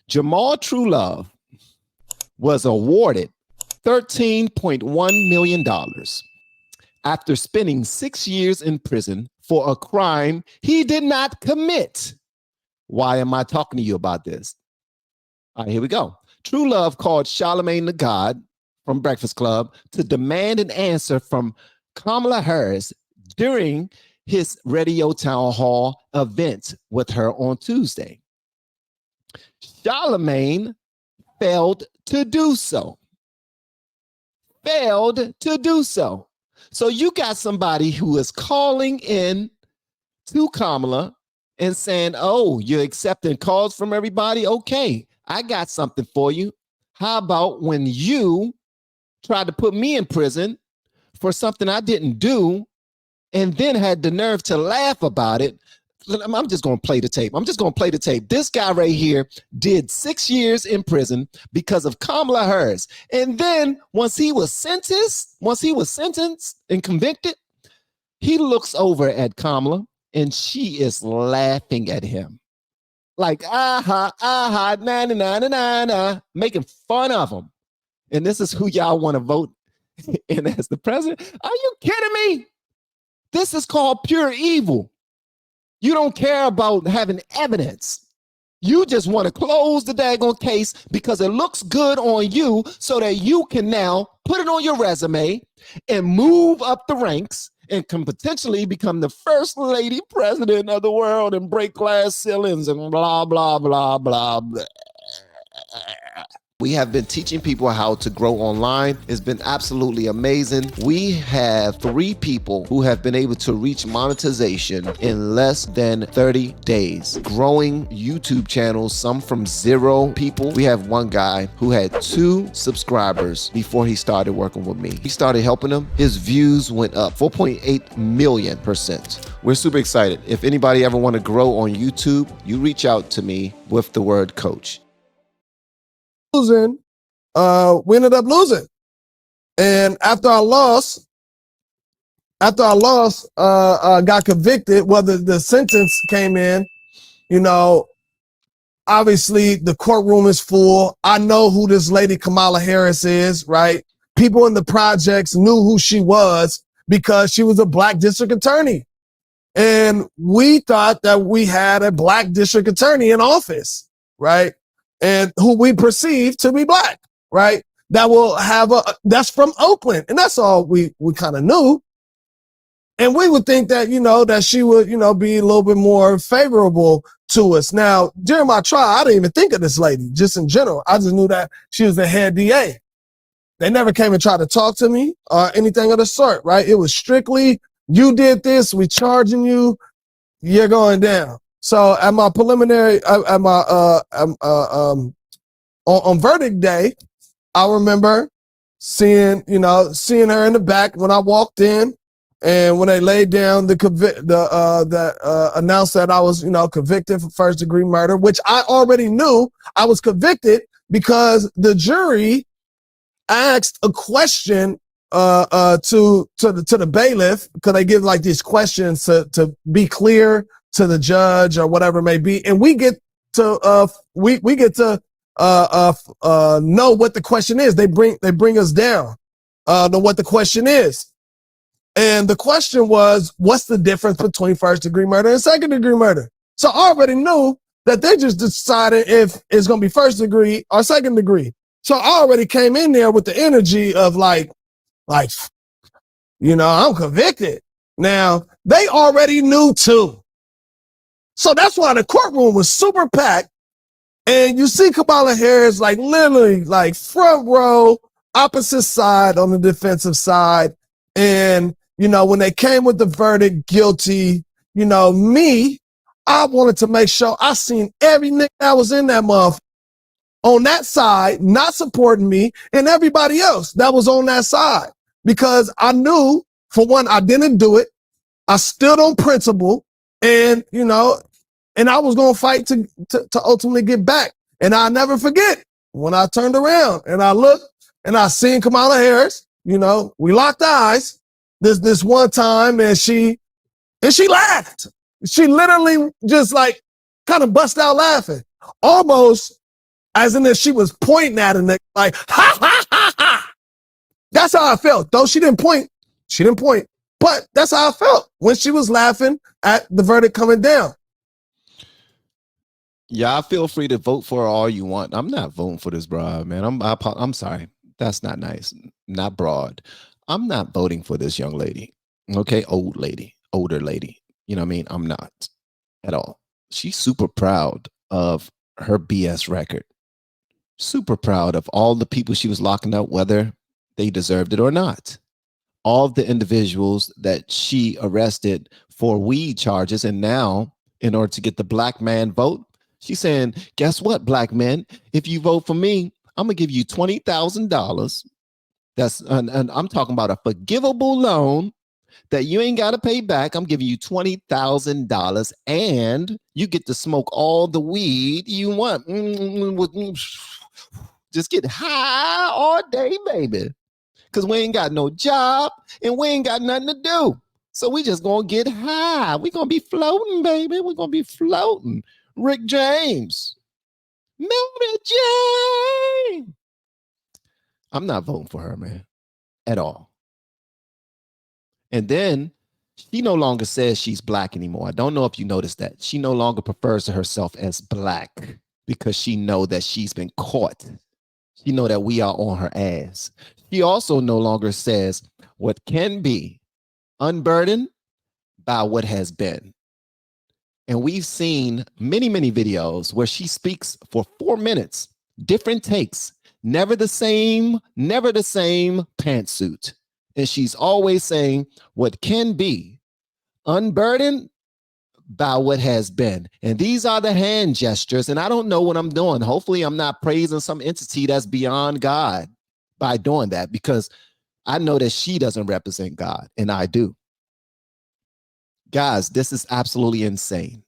Jamal Truelove was awarded $13.1 million after spending 6 years in prison for a crime he did not commit. Why am I talking to you about this? All right, here we go. Truelove called Charlamagne the God from Breakfast Club to demand an answer from Kamala Harris during his radio town hall event with her on Tuesday. Charlamagne failed to do so. So you got somebody who is calling in to Kamala and saying, oh, you're accepting calls from everybody? Okay, I got something for you. How about when you tried to put me in prison for something I didn't do and then had the nerve to laugh about it? I'm just going to play the tape. This guy right here did 6 years in prison because of Kamala Harris. And then once he was sentenced and convicted, he looks over at Kamala and she is laughing at him. Like, aha, na, na, na, na, na, na, making fun of him. And this is who y'all want to vote in as the president? Are you kidding me? This is called pure evil. You don't care about having evidence. You just want to close the daggone case because it looks good on you so that you can now put it on your resume and move up the ranks and can potentially become the first lady president of the world and break glass ceilings and blah, blah, blah, blah, blah. We have been teaching people how to grow online. It's been absolutely amazing. We have 3 people who have been able to reach monetization in less than 30 days. Growing YouTube channels, some from 0 people. We have one guy who had 2 subscribers before he started working with me. He started helping him. His views went up 4.8 million%. We're super excited. If anybody ever want to grow on YouTube, you reach out to me with the word coach. We ended up losing. And after I lost, got convicted, whether the sentence came in, you know, obviously the courtroom is full. I know who this lady Kamala Harris is, right? People in the projects knew who she was because she was a black district attorney. And we thought that we had a black district attorney in office, right? And who we perceive to be black, right? That will have that's from Oakland. And that's all we kind of knew. And we would think that, you know, that she would, you know, be a little bit more favorable to us. Now, during my trial, I didn't even think of this lady, just in general. I just knew that she was the head DA. They never came and tried to talk to me or anything of the sort, right? It was strictly, you did this, we charging you, you're going down. So at my preliminary, on verdict day, I remember seeing her in the back when I walked in, and when they laid down announced that I was, convicted for first-degree murder, which I already knew I was convicted because the jury asked a question to the bailiff, because they give like these questions to be clear to the judge or whatever it may be, and we get to know what the question is. They bring us down to what the question is, and the question was, what's the difference between first-degree murder and second-degree murder? So I already knew that they just decided if it's gonna be first degree or second degree. So I already came in there with the energy of like, I'm convicted. Now they already knew too. So that's why the courtroom was super packed. And you see Kamala Harris like literally like front row, opposite side on the defensive side. And, when they came with the verdict guilty, I wanted to make sure I seen every nigga that was in that month on that side, not supporting me, and everybody else that was on that side. Because I knew, for one, I didn't do it. I stood on principle, and, and I was going to fight to ultimately get back. And I'll never forget when I turned around and I looked and I seen Kamala Harris, we locked eyes this one time, and she laughed. She literally just like kind of bust out laughing, almost As in that she was pointing at him like, ha, ha, ha, ha. That's how I felt. Though she didn't point. She didn't point. But that's how I felt when she was laughing at the verdict coming down. Y'all feel free to vote for her all you want. I'm not voting for this broad, man. I'm sorry. That's not nice. Not broad. I'm not voting for this young lady. Okay, older lady. You know what I mean? I'm not at all. She's super proud of her BS record. Super proud of all the people she was locking up, whether they deserved it or not. All of the individuals that she arrested for weed charges, and now in order to get the black man vote, she's saying, guess what, black men? If you vote for me, I'm gonna give you $20,000. That's and I'm talking about a forgivable loan that you ain't got to pay back. I'm giving you $20,000, and you get to smoke all the weed you want. Just get high all day, baby. Because we ain't got no job and we ain't got nothing to do. So we just gonna get high. We gonna be floating, baby. We're gonna be floating. Rick James. Mary Jane. I'm not voting for her, man, at all. And then she no longer says she's black anymore. I don't know if you noticed that. She no longer prefers to herself as black because she know that she's been caught. She know that we are on her ass. She also no longer says what can be unburdened by what has been. And we've seen many, many videos where she speaks for 4 minutes, different takes, never the same pantsuit. And she's always saying what can be unburdened by what has been. And these are the hand gestures. And I don't know what I'm doing. Hopefully I'm not praising some entity that's beyond God by doing that, because I know that she doesn't represent God and I do. Guys, this is absolutely insane.